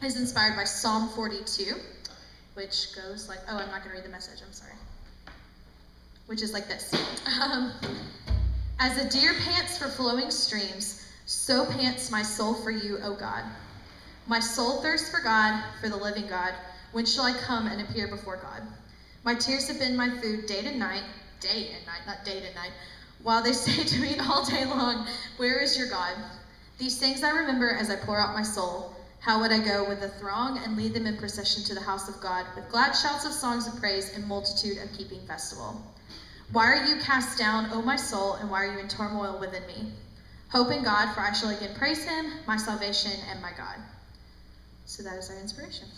is inspired by Psalm 42, which goes like, I'm not going to read the message, I'm sorry. Which is like this. As a deer pants for flowing streams, so pants my soul for you, O God. My soul thirsts for God, for the living God. When shall I come and appear before God? My tears have been my food day and night, not day to night, while they say to me all day long, where is your God? These things I remember as I pour out my soul. How would I go with the throng and lead them in procession to the house of God, with glad shouts of songs of praise and multitude of keeping festival? Why are you cast down, O my soul, and why are you in turmoil within me? Hope in God, for I shall again praise him, my salvation and my God. So that is our inspiration.